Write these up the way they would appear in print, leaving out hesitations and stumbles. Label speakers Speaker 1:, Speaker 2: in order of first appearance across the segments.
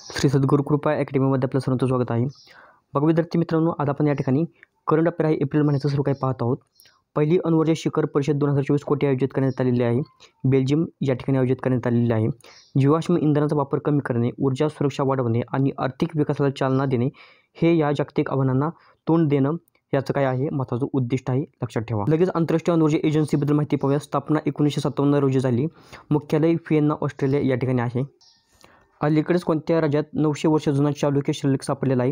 Speaker 1: श्री सद्गुरू कृपा अकॅडमीमध्ये आपलं सर्वांचं स्वागत आहे. बघा विद्यार्थी मित्रांनो, आज आपण या ठिकाणी करंट अफेअर आहे एप्रिल महिन्याचं सर्व काही पाहत आहोत. पहिली अणुऊर्जा शिखर परिषद 2024 कोठे आयोजित करण्यात आलेली आहे? बेल्जियम या ठिकाणी आयोजित करण्यात आलेली आहे. जीवाश्म इंधनाचा वापर कमी करणे, ऊर्जा सुरक्षा वाढवणे आणि आर्थिक विकासाला चालना देणे हे या जागतिक आव्हानांना तोंड देणं याचं काय आहे महत्त्वाचं उद्दिष्ट आहे, लक्षात ठेवा. लगेच आंतरराष्ट्रीय अणुऊर्जा एजन्सीबद्दल माहिती पाहूया. स्थापना 1957 रोजी झाली. मुख्यालय व्हिएन्ना, ऑस्ट्रेलिया या ठिकाणी आहे. अलीकडेच कोणत्या राज्यात 900 वर्ष जुना चालुक्य शिलालेख सापडलेला आहे?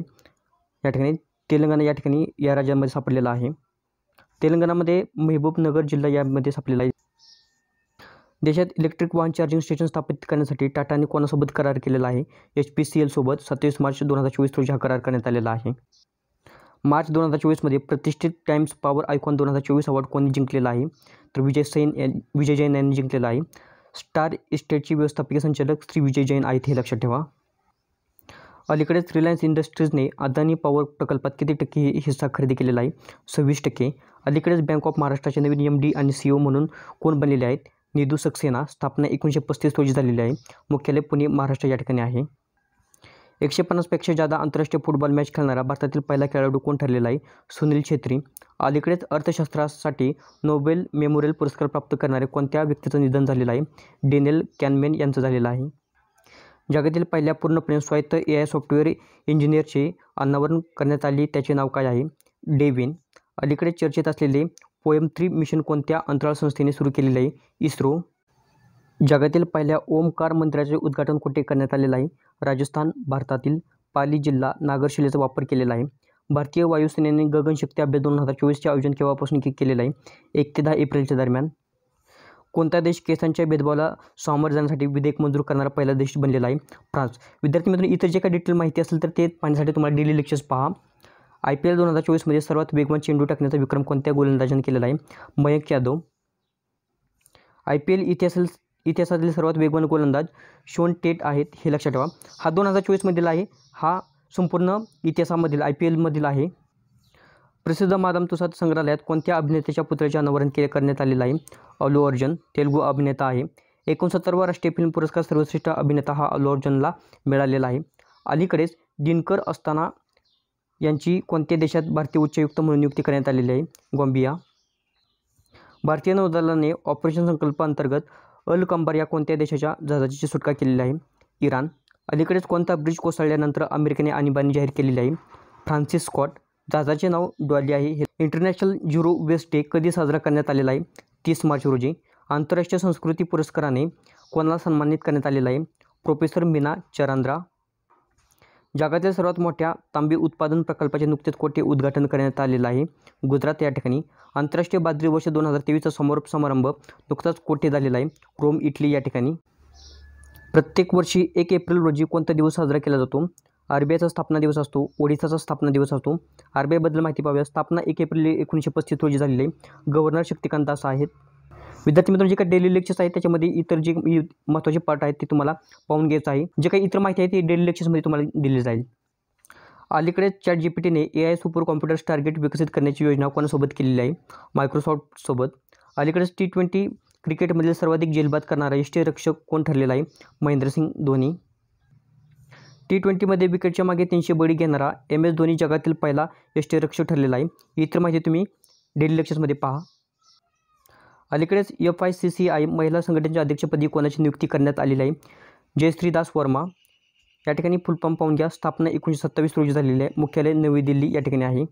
Speaker 1: या ठिकाणी तेलंगणा या ठिकाणी या राज्यामध्ये सापडलेला आहे. तेलंगणामध्ये महबूबनगर जिल्हा यामध्ये सापडलेला आहे. देशात इलेक्ट्रिक वाहन चार्जिंग स्टेशन स्थापित करण्यासाठी टाटाने कोणासोबत करार केलेला आहे? HPCL सोबत 27 मार्च 2024 रोजी हा करार करण्यात आलेला आहे. मार्च 2024 मध्ये प्रतिष्ठित टाइम्स पॉवर आयकॉन 2024 अवॉर्ड कोणी जिंकलेला आहे? तर विजय जैन यांनी जिंकलेला आहे. स्टार इस्टेटचे व्यवस्थापकीय संचालक श्री विजय जैन आहेत, हे लक्षात ठेवा. अलीकडेच रिलायन्स इंडस्ट्रीजने अदानी पॉवर प्रकल्पात किती टक्के हिस्सा खरेदी केलेला आहे? 26%. अलीकडेच बँक ऑफ महाराष्ट्राचे नवीन MD आणि CEO म्हणून कोण बनलेले आहेत? निधू सक्सेना. स्थापना 1935 रोजी झालेली आहे. मुख्यालय पुणे, महाराष्ट्र या ठिकाणी आहे. 150 पेक्षा जादा आंतरराष्ट्रीय फुटबॉल मॅच खेळणारा भारतातील पहिला खेळाडू कोण ठरलेला आहे? सुनील छेत्री. अलीकडेच अर्थशास्त्रासाठी नोबेल मेमोरियल पुरस्कार प्राप्त करणारे कोणत्या व्यक्तीचं निधन झालेलं आहे? डेनियल कॅनमेन यांचं झालेलं आहे. जगातील पहिल्या पूर्णपणे स्वायत्त AI सॉफ्टवेअर इंजिनियरचे अनावरण करण्यात आले, त्याचे नाव काय आहे? डेव्हिन. अलीकडे चर्चेत असलेले पोएम 3 मिशन कोणत्या अंतराळ संस्थेने सुरू केलेले आहे? इस्रो. जगातील पहिल्या ओमकार मंदिराचे उद्घाटन कुठे करण्यात आलेलं आहे? राजस्थान. भारतातील पाली जिल्हा नागरशिलेचा वापर केलेला आहे. भारतीय वायुसेनेने गगनशक्ती अभ्यास 2024चे आयोजन केव्हापासून केलेलं आहे? 1 ते 10 एप्रिलच्या दरम्यान. कोणता देश केसांच्या भेदभावाला सामोरे जाण्यासाठी विधेयक मंजूर करणारा पहिला देश बनलेला आहे? फ्रान्स. विद्यार्थी मित्रांनो, इतर जे काही डिटेल माहिती असेल तर ते पाहण्यासाठी तुम्हाला डेली लेक्चर्स पहा. IPL 2024 सर्वात वेगवान चेंडू टाकण्याचा विक्रम कोणत्या गोलंदाजाने केलेला आहे? मयंक यादव. IPL इतिहासातील सर्वात वेगवान गोलंदाज शोन टेट आहेत, हे लक्षात ठेवा. हा 2024 मधील आहे. हा संपूर्ण इतिहासामधील IPL मधील आहे. प्रसिद्ध मादाम तुसाद संग्रहालयात कोणत्या अभिनेत्याच्या पुतळ्याचे अनावरण करण्यात आलेलं आहे? अल्लू अर्जुन. तेलुगू अभिनेता आहे. 69वा राष्ट्रीय फिल्म पुरस्कार सर्वश्रेष्ठ अभिनेता हा अल्लू अर्जुनला मिळालेला आहे. अलीकडेच दिनकर अस्ताना यांची कोणत्या देशात भारतीय उच्चायुक्त म्हणून नियुक्ती करण्यात आलेली आहे? गॉम्बिया. भारतीय नौदलाने ऑपरेशन संकल्प अंतर्गत अल कंबार या कोणत्या देशाच्या जहाजाची सुटका केलेली आहे? इराण. अलीकडेच कोणता ब्रिज कोसळल्यानंतर अमेरिकेने आणीबाणी जाहीर केलेली आहे? Francis Scott. जहाजाचे नाव डॉली आहे. इंटरनॅशनल झिरो वेस्ट डे कधी साजरा करण्यात आलेला आहे? 30 मार्च रोजी. आंतरराष्ट्रीय संस्कृती पुरस्काराने कोणाला सन्मानित करण्यात आलेला आहे? प्रोफेसर मीना चरांद्रा. जगातील सर्वात मोठ्या तांबे उत्पादन प्रकल्पाचे नुकतेच कोठे उद्घाटन करण्यात आलेलं आहे? गुजरात या ठिकाणी. आंतरराष्ट्रीय बाजरी वर्ष 2023चा समारोप समारंभ नुकताच कोठे झालेला आहे? रोम, इटली या ठिकाणी. प्रत्येक वर्षी 1 एप्रिल रोजी कोणता दिवस साजरा केला जातो? RBIचा स्थापना दिवस असतो. ओडिशाचा स्थापना दिवस असतो. RBI बद्दल माहिती पाहूया. स्थापना 1 एप्रिल 1935 रोजी झालेली आहे. गव्हर्नर शक्तिकांत दास आहेत. विद्यार्थी मित्रांनो, जे काही डेली लेक्चर्स आहेत त्याच्यामध्ये इतर जे महत्त्वाचे पार्ट आहेत ते तुम्हाला पाहून घ्यायचं आहे. जे काही इतर माहिती आहे ती डेली लेक्चर्समध्ये तुम्हाला दिली जाईल. अलीकडे ChatGPTने AI सुपर कॉम्प्युटर्स टार्गेट विकसित करण्याची योजना कोणासोबत केलेली आहे? मायक्रोसॉफ्ट सोबत. अलीकडेच T20 क्रिकेटमधील सर्वाधिक झेलबाद करणारा यष्टिरक्षक कोण ठरलेला आहे? महेंद्रसिंग धोनी. T20मध्ये विकेटच्या मागे 300 बळी घेणारा MS धोनी जगातील पहिला यष्टिरक्षक ठरलेला आहे. इतर माहिती तुम्ही डेली लेक्चर्समध्ये पहा. अलीकडेच FICCI महिला संघटनेच्या अध्यक्षपदी कोणाची नियुक्ती करण्यात आलेली आहे? जयश्री दास वर्मा. या ठिकाणी फुल फॉर्म पाहून घ्या. स्थापना 1927 रोजी झालेली आहे. मुख्यालय नवी दिल्ली या ठिकाणी आहे.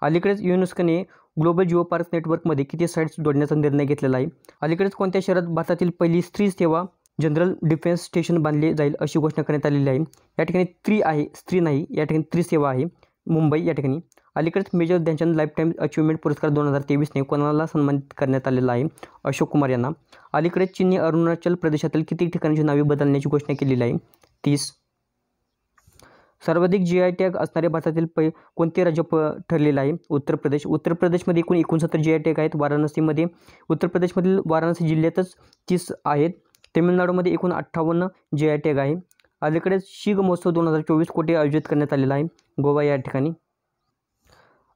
Speaker 1: अलीकडेच युनेस्कोने ग्लोबल जिओ पार्क नेटवर्कमध्ये किती साइट्स जोडण्याचा निर्णय घेतलेला आहे? अलीकडेच कोणत्या शहरात भारतातील पहिली स्त्री सेवा जनरल डिफेन्स स्टेशन बांधले जाईल अशी घोषणा करण्यात आलेली आहे? या ठिकाणी स्त्री आहे, स्त्री नाही. या ठिकाणी त्रिसेवा आहे. मुंबई या ठिकाणी. अलीकडेच मेजर ध्यानचंद लाईफटाईम अचिव्हमेंट पुरस्कार 2023ने कोणाला सन्मानित करण्यात आलेला आहे? अशोक कुमार यांना. अलीकडेच चीनने अरुणाचल प्रदेशातील किती ठिकाणांची नावे बदलण्याची घोषणा केलेली आहे? 30. सर्वाधिक GI टॅग असणारे भारतातील कोणते राज्य ठरलेलं आहे? उत्तर प्रदेश. उत्तर प्रदेशमध्ये एकूण 69 GI टॅग आहेत. वाराणसीमध्ये उत्तर प्रदेशमधील वाराणसी जिल्ह्यातच 30 आहेत. तमिळनाडूमध्ये एकूण 58 GI टॅग आहे. अलीकडेच शीग महोत्सव 2024 कोठे आयोजित करण्यात आलेला आहे? गोवा या ठिकाणी.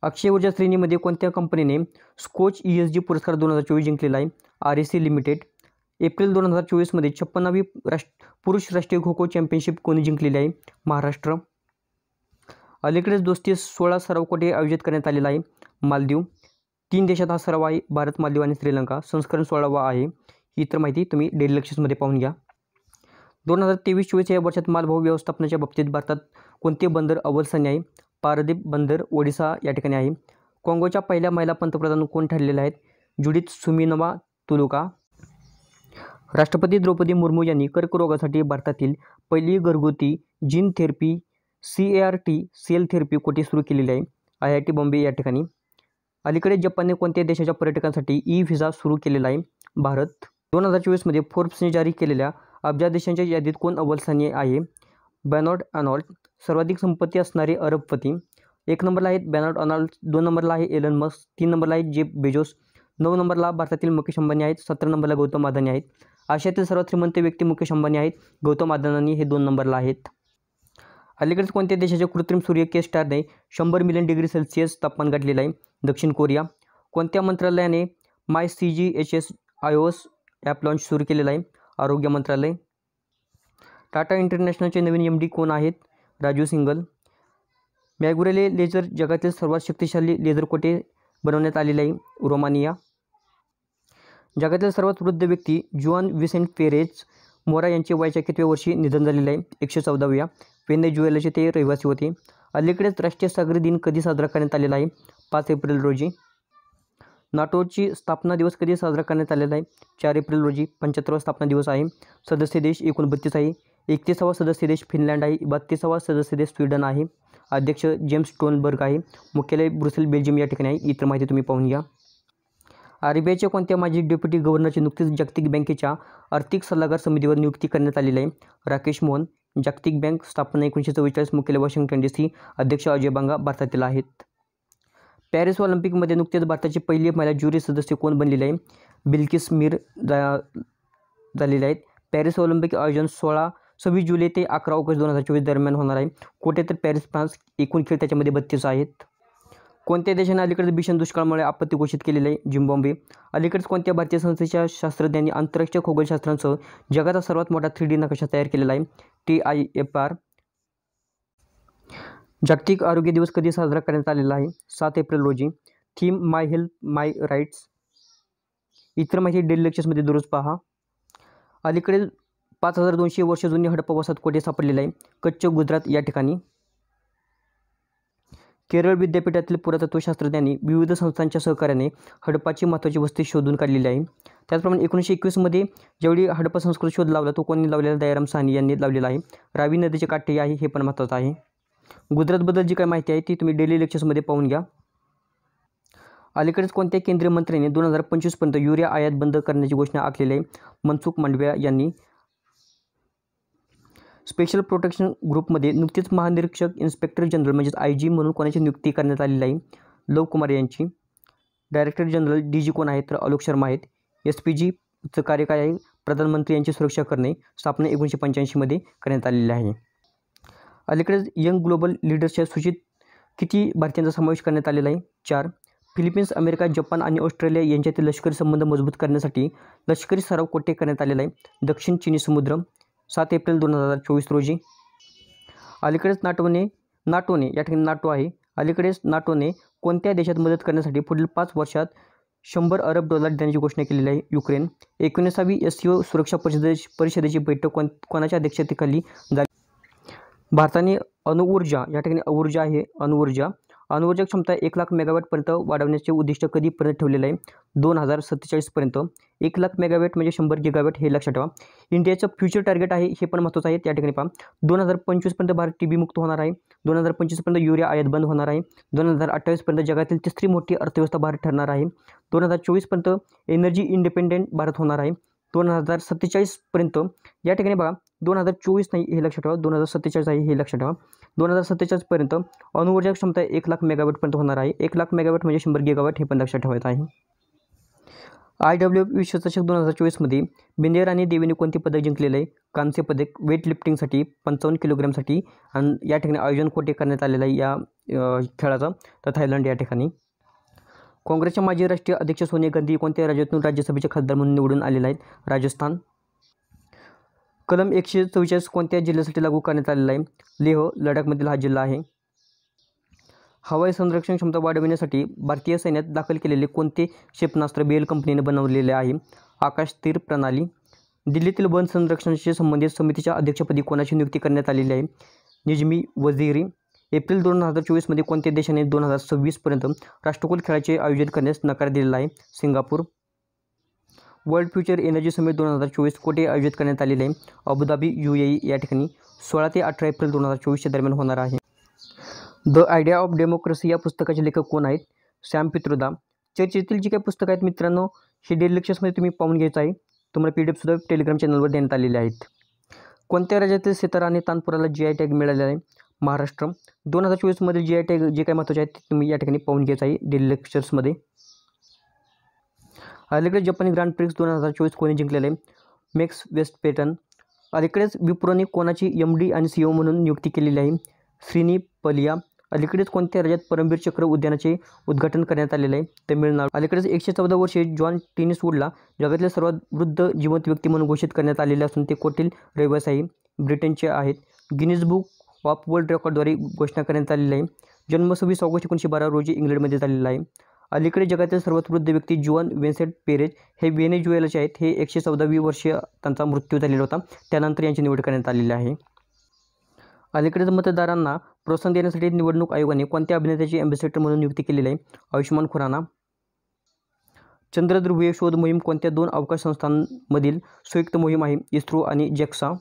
Speaker 1: अक्षय ऊर्जा श्रेणीमध्ये कोणत्या कंपनीने स्कोच ESG पुरस्कार 2024 जिंकलेला आहे? REC limited. एप्रिल 2024मध्ये 56वी पुरुष राष्ट्रीय खो खो चॅम्पियनशिप कोणी जिंकलेली आहे? महाराष्ट्र. अलीकडेच दोस्ती 16 सराव कोठे आयोजित करण्यात आलेला आहे? मालदीव. 3 देशात हा सराव आहे, भारत, मालदीव आणि श्रीलंका. संस्करण 16वा आहे. ही तर माहिती तुम्ही डेली लेक्चर्समध्ये पाहून घ्या. 2023-24 या वर्षात मालवाहू व्यवस्थापनाच्या बाबतीत भारतात कोणते बंदर अव्वल स्थानी आहे? पारदीप बंदर ओडिसा या ठिकाणी आहे. काँगोच्या पहिल्या महिला पंतप्रधान कोण ठरलेल्या आहेत? जुडिथ सुमिनवा तुलुका. राष्ट्रपती द्रौपदी मुर्मू यांनी कर्करोगासाठी भारतातील पहिली घरगुती gene therapy CAR-T sale therapy कोठे सुरू केलेली आहे? IIT बॉम्बे या ठिकाणी. अलीकडे जपानने कोणत्या देशाच्या पर्यटकांसाठी ई-व्हिसा सुरू केलेला आहे? भारत. 2024मध्ये फोर्ब्सने जारी केलेल्या अब्जा देशांच्या यादीत कोण अव्वल स्थानी आहे? Bernard Arnault. सर्वाधिक संपत्ती असणारे अरबपती. 1 नंबरला आहेत बर्नार्ड अर्नॉल्ड, 2 नंबरला आहे एलन मस्क, 3 नंबरला आहेत जेफ बेजोस, 9 नंबरला भारतातील मुकेश अंबानी आहेत, 17 नंबरला गौतम अदानी आहेत. आशियातील सर्वात श्रीमंत व्यक्ती मुकेश अंबानी आहेत, गौतम अदानी हे 2 नंबरला आहेत. अलीकडेच कोणत्या देशाच्या कृत्रिम सूर्य के-स्टारने 100 मिलियन डिग्री सेल्सिअस तापमान गाठलेलं आहे? दक्षिण कोरिया. कोणत्या मंत्रालयाने MyCGHS iOS ॲप लॉन्च सुरू केलेलं आहे? आरोग्य मंत्रालय. टाटा इंटरनॅशनलचे नवीन MD कोण आहेत? राजू सिंगल. मॅग्युरेले लेझर जगातील सर्वात शक्तिशाली लेझर कोठे बनवण्यात आलेले आहे? रोमानिया. जगातील सर्वात वृद्ध व्यक्ती जुआन विसेंट पेरेज मोरा यांचे वयाच्या कितव्या वर्षी निधन झालेले आहे? 114व्या. व्हेनेझुएलाचे ते रहिवासी होते. अलीकडेच राष्ट्रीय सागरी दिन कधी साजरा करण्यात आलेला आहे? 5 एप्रिल रोजी. नाटोची स्थापना दिवस कधी साजरा करण्यात आलेला आहे? 4 एप्रिल रोजी. 75वा स्थापना दिवस आहे. सदस्य देश एकूण 32 आहे. 31वा सदस्य देश फिनलँड आहे. 32वा सदस्य देश स्वीडन आहे. अध्यक्ष जेम्स स्टोनबर्ग आहे. मुख्यालय ब्रुसेल बेल्जियम या ठिकाणी आहे. इतर माहिती तुम्ही पाहून घ्या. RBIच्या कोणत्या माजी डेप्युटी गव्हर्नरची नुकतीच जागतिक बँकेच्या आर्थिक सल्लागार समितीवर नियुक्ती करण्यात आलेली आहे? राकेश मोहन. जागतिक बँक स्थापना 1944. मुख्यालय वॉशिंग्टन DC. अध्यक्ष अजय बांगा भारतातील आहेत. पॅरिस ऑलिम्पिकमध्ये नुकतेच भारताची पहिली महिला ज्युरी सदस्य कोण बनलेली आहे? बिल्किस मीर झालेले आहेत. पॅरिस ऑलिम्पिक आयोजन 26 जुलै ते 11 ऑगस्ट 2024 दरम्यान होणार आहे. कोठे तर पॅरिस, फ्रान्स. एकूण खेळ त्याच्यामध्ये 32 आहेत. कोणत्या देशाने अलीकडेच भीषण दुष्काळामुळे आपत्ती घोषित केलेली आहे? झिम्बाब्वे. अलीकडेच कोणत्या भारतीय संस्थेच्या शास्त्रज्ञांनी आंतरराष्ट्रीय खगोलशास्त्रांसह जगाचा सर्वात मोठा 3D नकाशा तयार केलेला आहे? TIFR. जागतिक आरोग्य दिवस कधी साजरा करण्यात आलेला आहे? 7 एप्रिल रोजी. थीम माय हेल्थ माय राईट्स. इतर माहिती डेली लेक्चर्समध्ये दररोज पहा. अलीकडे 5200 वर्ष जुनी हडप्पा वसाहत कोठे सापडलेला आहे? कच्छ, गुजरात या ठिकाणी. केरळ विद्यापीठातील पुरातत्व शास्त्रज्ञांनी विविध संस्थांच्या सहकार्याने हडप्पाची महत्त्वाची वस्ती शोधून काढलेली आहे. त्याचप्रमाणे 1921मध्ये ज्यावेळी हडप्पा संस्कृत शोध लावला तो कोणी लावलेला? दयाराम साहनी यांनी लावलेला आहे. रावी नदीचे काठी आहे, हे पण महत्त्वाचं आहे. गुजरातबद्दल जी काही माहिती आहे ती तुम्ही डेली लेक्चर्समध्ये पाहून घ्या. अलीकडेच कोणत्या केंद्रीय मंत्र्यांनी 2025 पर्यंत युरिया आयात बंद करण्याची घोषणा आखलेली आहे? मनसुख मांडविया यांनी. स्पेशल प्रोटेक्शन ग्रुपमध्ये नुकतीच महानिरीक्षक इन्स्पेक्टर जनरल म्हणजेच IG म्हणून कोणाची नियुक्ती करण्यात आलेली आहे? लव कुमार यांची. डायरेक्टर जनरल DG कोण आहेत? तर आलोक शर्मा आहेत. SPGचं कार्य काय आहे? प्रधानमंत्री यांची सुरक्षा करणे. स्थापना 1985मध्ये करण्यात आलेली आहे. अलीकडेच यंग ग्लोबल लीडर्सच्या सूचीत किती भारतीयांचा समावेश करण्यात आलेला आहे? 4. फिलिपिन्स, अमेरिका, जपान आणि ऑस्ट्रेलिया यांच्यातील लष्करी संबंध मजबूत करण्यासाठी लष्करी सराव कोठे करण्यात आलेला आहे? दक्षिण चिनी समुद्र. 7 एप्रिल 2024 रोजी. अलीकडेच नाटोने या ठिकाणी नाटो आहे. अलीकडेच नाटोने कोणत्या देशात मदत करण्यासाठी पुढील 5 वर्षात $100 अरब देण्याची घोषणा केलेली आहे? युक्रेन. 19वी SCO सुरक्षा परिषदेची बैठक कोणाच्या अध्यक्षतेखाली झाली? भारताने अणुऊर्जा या ठिकाणी ऊर्जा आहे अणुऊर्जा क्षमता 1 लाख मेगावॅटपर्यंत वाढवण्याचे उद्दिष्ट कधीपर्यंत ठेवलेलं आहे? 2047 पर्यंत. 1 लाख मेगावॅट म्हणजे 100 गिगावॅट हे लक्षात ठेवा. इंडियाचं फ्युचर टार्गेट आहे, हे पण महत्त्वाचं आहे. त्या ठिकाणी पहा 2025 पर्यंत भारत TB मुक्त होणार आहे. 2025 पर्यंत युरिया आयात बंद होणार आहे. 2028 पर्यंत जगातील तिसरी मोठी अर्थव्यवस्था भारत ठरणार आहे. 2024 पर्यंत एनर्जी इंडिपेंडेंट भारत होणार आहे. 2047 पर्यंत या ठिकाणी बघा 2024 नाही हे लक्षात ठेवा, 2047 आहे हे लक्षात ठेवा. 2047 पर्यंत अणुऊर्जा क्षमता 1 लाख मेगावॅटपर्यंत होणार आहे. 1 लाख मेगावॅट म्हणजे 100 गिगावॅट हे पण लक्षात ठेवायचं आहे. IWF विश्वचषक 2024मध्ये बिंदेर आणि देवीने कोणते पदक जिंकलेले आहे? कांस्य पदक. वेट लिफ्टिंगसाठी 55 किलोग्रामसाठी. आणि या ठिकाणी आयोजन कोठे करण्यात आलेलं आहे या खेळाचं? तर थायलंड या ठिकाणी. काँग्रेसच्या माजी राष्ट्रीय अध्यक्ष सोनिया गांधी कोणत्या राज्यातून राज्यसभेचे खासदार म्हणून निवडून आलेले आहेत? राजस्थान. कलम 144 कोणत्या जिल्ह्यासाठी लागू करण्यात आलेला आहे? लेह, लडाखमधील हा जिल्हा आहे. हवाई संरक्षण क्षमता वाढविण्यासाठी भारतीय सैन्यात दाखल केलेले कोणते क्षेपणास्त्र BL कंपनीने बनवलेले आहे? आकाश तीर प्रणाली. दिल्लीतील वन संरक्षणाशी संबंधित समितीच्या अध्यक्षपदी कोणाची नियुक्ती करण्यात आलेली आहे? निजमी वझीरी. एप्रिल 2024 मध्ये कोणत्या देशाने 2026 पर्यंत राष्ट्रकुल खेळाचे आयोजन करण्यास नकार दिलेला आहे? Singapore. World future energy summit 2024 कोठे आयोजित करण्यात आलेले आहे? अबुधाबी UAE या ठिकाणी 16 ते 18 एप्रिल 2024 दरम्यान होणार आहे. द आयडिया ऑफ डेमोक्रेसी या पुस्तकाचे लेखक कोण आहेत? सॅम पित्रोदा. चर्चेतील जी काही पुस्तकं आहेत मित्रांनो, हे डेली लेक्चर्समध्ये तुम्ही पाहून घ्यायचं आहे. तुम्हाला PDF सुद्धा टेलिग्राम चॅनलवर देण्यात आलेले आहेत. कोणत्या राज्यातील सितारा आणि तानपुराला GI टॅग मिळालेला आहे? महाराष्ट्र. 2024 मधील GI टॅग जे काही महत्त्वाचे आहेत ते तुम्ही या ठिकाणी पाहून घ्यायचं आहे डेली लेक्चर्समध्ये. अलीकडे जपानी ग्रँड प्रिक्स 2024 कोणी जिंकलेले आहे? मॅक्स वेस्टपेटन. अलीकडेच विप्रोने कोणाची MD आणि CEO म्हणून नियुक्ती केलेली आहे? श्रीनी पलिया. अलीकडेच कोणत्या राज्यात परमवीर चक्र उद्यानाचे उद्घाटन करण्यात आलेले आहे? तमिळनाडू. अलीकडेच 114 वर्षे जॉन टेनिसवूडला जगातील सर्वात वृद्ध जिवंत व्यक्ती म्हणून घोषित करण्यात आलेले असून ते कोठील रहिवासी ब्रिटनचे आहेत? गिनीज बुक ऑफ वर्ल्ड रेकॉर्डद्वारे घोषणा करण्यात आलेली आहे. जन्म 26 ऑगस्ट 1912 रोजी इंग्लंडमध्ये झालेला आहे. अलीकडे जगातील सर्वात वृद्ध व्यक्ती जुआन विन्सेंट पेरेज हे व्हेनेझुएलाचे आहेत. हे 114वी वर्षीय त्यांचा मृत्यू झालेला होता. त्यानंतर यांची निवड करण्यात आलेली आहे. अलीकडेच मतदारांना प्रोत्साहन देण्यासाठी निवडणूक आयोगाने कोणत्या अभिनेत्याची अँबॅसेडर म्हणून नियुक्ती केलेली आहे? आयुष्मान खुराना. चंद्रध्रुवीय शोध मोहीम कोणत्या 2 अवकाश संस्थांमधील संयुक्त मोहीम आहे? इस्रो आणि JAXA.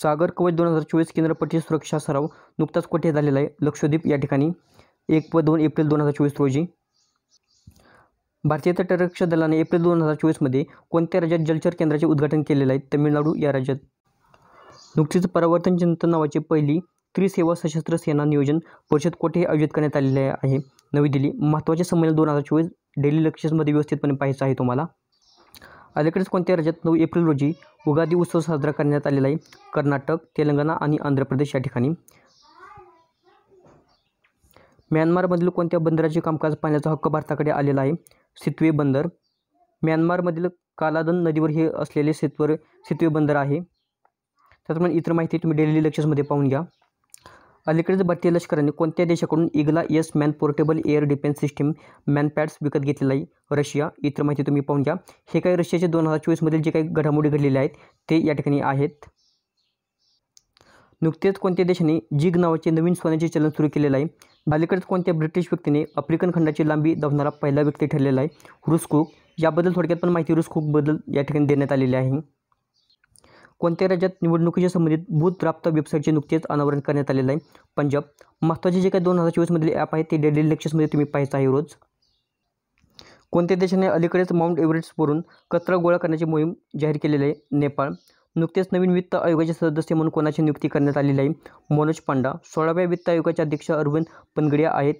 Speaker 1: सागर कवच 2024 किनारपट्टी सुरक्षा सराव नुकताच कोठे झालेला आहे? लक्षद्वीप या ठिकाणी 1 व 2 एप्रिल 2024 रोजी. भारतीय तटरक्षक दलाने एप्रिल 2024 मध्ये कोणत्या राज्यात जलचर केंद्राचे उद्घाटन केलेले आहे? तमिळनाडू या राज्यात. नुकतीच परावर्तन चिंतन नावाची पहिली त्रिसेवा सशस्त्र सेना नियोजन परिषद कोठे आयोजित करण्यात आलेली आहे? नवी दिल्ली. महत्त्वाचे संमेलन 2024 डेली लेक्चर्समध्ये व्यवस्थितपणे पाहायचं आहे तुम्हाला. अलीकडेच कोणत्या राज्यात 9 एप्रिल रोजी उगादी उत्सव साजरा करण्यात आलेला आहे? कर्नाटक, तेलंगणा आणि आंध्र प्रदेश या ठिकाणी. म्यानमारमधील कोणत्या बंदराचे कामकाज पाहण्याचा हक्क भारताकडे आलेला आहे? सितवे बंदर. म्यानमारमधील कालादन नदीवर हे असलेले सितवे बंदर आहे. त्याचप्रमाणे इतर माहिती तुम्ही डेली लेक्चर्समध्ये पाहून घ्या. अलीकडेच भारतीय लष्कराने कोणत्या देशाकडून Igla S man portable air defence system MANPADS विकत घेतलेला आहे? रशिया. इतर माहिती तुम्ही पाहून घ्या. हे काही रशियाचे 2024 मधील जे काही घडामोडी घडलेल्या आहेत ते या ठिकाणी आहेत. नुकतेच कोणत्या देशाने जिग नावाचे नवीन सोन्याचे चलन सुरू केलेलं आहे? अलीकडेच कोणत्या ब्रिटिश व्यक्तीने आफ्रिकन खंडाची लांबी धावणारा पहिला व्यक्ती ठरलेला आहे? रुस कुक. याबद्दल थोडक्यात पण माहिती रुस कुकबद्दल या ठिकाणी देण्यात आलेली आहे. कोणत्या राज्यात निवडणुकीशी संबंधित बूथ राबता वेबसाईटचे नुकतेच अनावरण करण्यात आलेलं आहे? पंजाब. महत्त्वाचे जे काही 2024 मधील ॲप आहे ते डेली लेक्चर्समध्ये तुम्ही पाहायचं आहे रोज. कोणत्या देशाने अलीकडेच माउंट एव्हरेस्टवरून कचरा गोळा करण्याची मोहीम जाहीर केलेली आहे? नेपाळ. नुकतेच नवीन वित्त आयोगाचे सदस्य म्हणून कोणाची नियुक्ती करण्यात आलेली आहे? मनोज पांडा. 16व्या वित्त आयोगाचे अध्यक्ष अरविंद पनगडिया आहेत.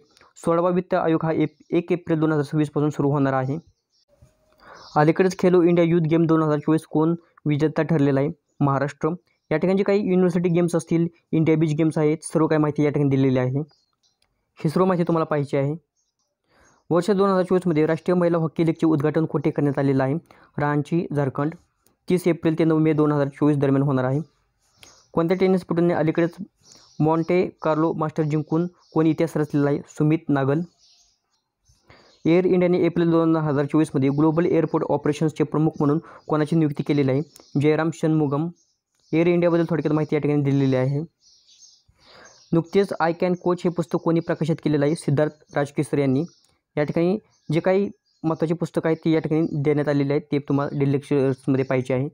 Speaker 1: 16वा वित्त आयोग हा 1 एप्रिल 2026 पासून सुरू होणार आहे. अलीकडेच खेलो इंडिया युथ गेम 2024 कोण विजेता ठरलेला आहे? महाराष्ट्र. या ठिकाणी काही युनिव्हर्सिटी गेम्स असतील, इंडिया बीच गेम्स आहेत, सर्व काही माहिती या ठिकाणी दिलेली आहे. ही सर्व माहिती तुम्हाला पाहिजे आहे. वर्ष 2024 मध्ये राष्ट्रीय महिला हॉकी लीगचे उद्घाटन कोठे करण्यात आलेलं आहे? रांची, झारखंड. 30 एप्रिल ते 9 मे 2024 दरम्यान होणार आहे. कोणत्या टेनिसपटूने अलीकडेच मॉन्टे कार्लो मास्टर जिंकून कोणी इतिहास रचलेला आहे? सुमित नागल. एअर इंडियाने एप्रिल 2024 मध्ये ग्लोबल एअरपोर्ट ऑपरेशन्सचे प्रमुख म्हणून कोणाची नियुक्ती केलेली आहे? जयराम षणमुगम. एअर इंडियाबद्दल थोडक्यात माहिती या ठिकाणी दिलेली आहे. नुकतेच आय कॅन कोच हे पुस्तक कोणी प्रकाशित केलेलं आहे? सिद्धार्थ राजकेसर यांनी. या ठिकाणी जे काही महत्त्वाचे पुस्तक आहेत ते या ठिकाणी देण्यात आलेले आहेत, ते तुम्हाला डेली लेक्चर्समध्ये पाहिजे आहे.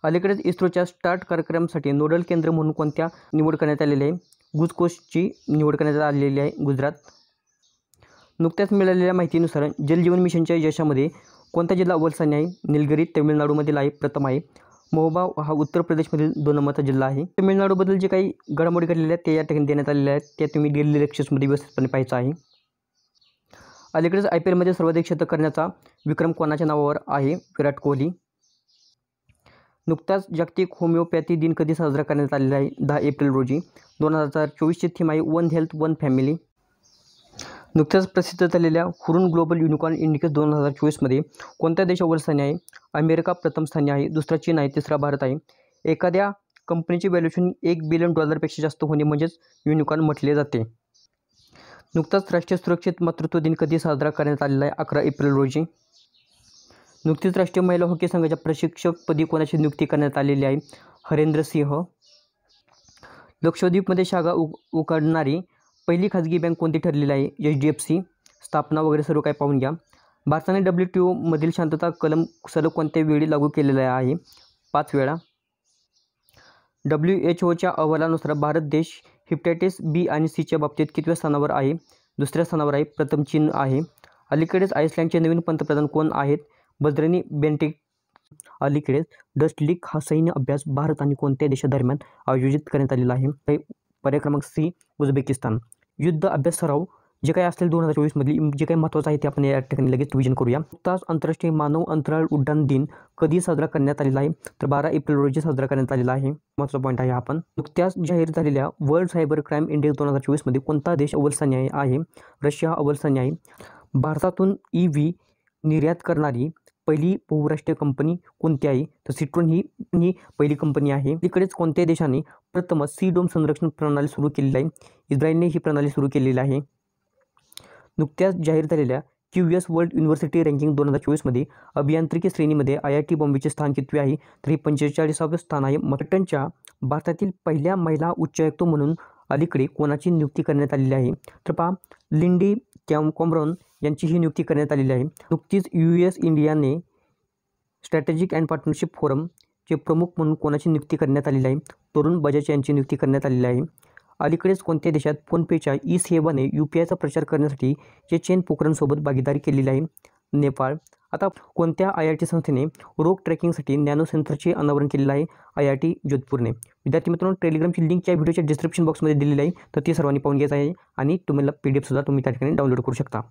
Speaker 1: अलीकडेच इस्रोच्या स्टार्ट कार्यक्रमासाठी नोडल केंद्र म्हणून कोणत्या निवड करण्यात आलेली आहे? गुजकोशची निवड करण्यात आलेली आहे, गुजरात. नुकत्याच मिळालेल्या माहितीनुसार जलजीवन मिशनच्या यशामध्ये कोणता जिल्हा अव्वल आहे? निलगिरी तमिळनाडूमधील आहे, प्रथम आहे. महोबा हा उत्तर प्रदेशमधील 2 नंबरचा जिल्हा आहे. तमिळनाडूबद्दल जे काही घडामोडी घडलेल्या आहेत ते या ठिकाणी देण्यात आलेल्या आहेत, त्या तुम्ही डेली लेक्चर्समध्ये व्यवस्थितपणे पाहायचं आहे. अलीकडेच IPL मध्ये सर्वाधिक शतक करण्याचा विक्रम कोणाच्या नावावर आहे? विराट कोहली. नुकताच जागतिक होमिओपॅथी दिन कधी साजरा करण्यात आलेला आहे? 10 एप्रिल रोजी. 2024ची थीम आहे वन हेल्थ वन फॅमिली. नुकत्याच प्रसिद्ध झालेल्या हुरून ग्लोबल युनिकॉर्न इंडिकेटर 2024मध्ये कोणत्या देश अव्वल स्थानी आहे? अमेरिका प्रथम स्थानी आहे, दुसरा चीन आहे, तिसरा भारत आहे. एखाद्या कंपनीचे व्हॅल्युएशन $1 बिलियन पेक्षा जास्त होणे म्हणजेच युनिकॉर्न म्हटले जाते. नुकताच राष्ट्रीय सुरक्षित मातृत्व दिन कधी साजरा करण्यात आलेला आहे? 11 एप्रिल रोजी. नुकतीच राष्ट्रीय महिला हॉकी संघाच्या प्रशिक्षकपदी कोणाची नियुक्ती करण्यात आलेली आहे? हरेंद्र सिंह. लक्षद्वीपमध्ये शाखा उघडणारी पहिली खाजगी बँक कोणती ठरलेली आहे? HDFC. स्थापना वगैरे सर्व काही पाहून घ्या. भारताने WTO मधील शांतता कलम सलग कोणत्या वेळी लागू केलेला आहे? 5 वेळा. WHOच्या अहवालानुसार भारत देश हेपॅटायटिस B आणि Cच्या बाबतीत कितव्या स्थानावर आहे? दुसऱ्या स्थानावर आहे. प्रथम चीन आहे. अलीकडेच आइसलँडचे नवीन पंतप्रधान कोण आहेत? बद्रीनी बेन्टेक. अलीकडेच डस्ट लीक हा सैन्य अभ्यास भारत आणि कोणत्या देशादरम्यान आयोजित करण्यात आलेला आहे? पर्याय क्रमांक C, उझबेकिस्तान. युद्ध अभ्यास सराव जे काही असेल 2024मधील जे काही महत्त्वाचं आहे ते आपण या ठिकाणी लगेच रिव्हिजन करूया. नुकताच आंतरराष्ट्रीय मानव अंतराळ उड्डाण दिन कधी साजरा करण्यात आलेला आहे? तर 12 एप्रिल रोजी साजरा करण्यात आलेला आहे. महत्त्वाचा पॉईंट आहे. आपण नुकत्याच जाहीर झालेल्या वर्ल्ड सायबर क्राईम इंडेक्स 2024मध्ये कोणता देश अव्वल स्थानी आहे? रशिया अव्वल स्थानी आहे. भारतातून EV निर्यात करणारी पहिली बहुराष्ट्रीय कंपनी कोणती आहे? तर सिट्रोन ही पहिली कंपनी आहे. अलीकडेच कोणत्या देशाने प्रथमच सी-डोम संरक्षण प्रणाली सुरू केलेली आहे? इस्रायलने ही प्रणाली सुरू केलेली आहे. नुकत्याच जाहीर झालेल्या QS वर्ल्ड युनिव्हर्सिटी रँकिंग 2024मध्ये अभियांत्रिकी श्रेणीमध्ये IIT बॉम्बेचे स्थान कितवे आहे? तर हे 45वे स्थान आहे. ब्रिटनच्या भारतातील पहिल्या महिला उच्चायुक्त म्हणून अलीकडे कोणाची नियुक्ती करण्यात आलेली आहे? तर पहा, लिंडी कॅमरॉन यांची ही नियुक्ती करण्यात आलेली आहे. नुकतीच US इंडियाने स्ट्रॅटेजिक अँड पार्टनरशिप फोरमचे प्रमुख म्हणून कोणाची नियुक्ती करण्यात आलेली आहे? तरुण बजाज यांची नियुक्ती करण्यात आलेली आहे. अलीकडेच कोणत्या देशात फोनपेच्या ई-सेवाने UPIचा प्रचार करण्यासाठी चेचेन पोखरणसोबत भागीदारी केलेली आहे? नेपाळ. आता कोणत्या IIT संस्थेने रोग ट्रॅकिंगसाठी नॅनो सेन्सरचे अनावरण केलेलं आहे? IIT जोधपूरने. विद्यार्थी मित्रांनो, टेलिग्रामची लिंक या व्हिडिओच्या डिस्क्रिप्शन बॉक्समध्ये दिलेली आहे, तर ती सर्वांनी पाहून घ्यायचं आहे आणि तुम्हाला PDF सुद्धा तुम्ही त्या ठिकाणी डाउनलोड करू शकता.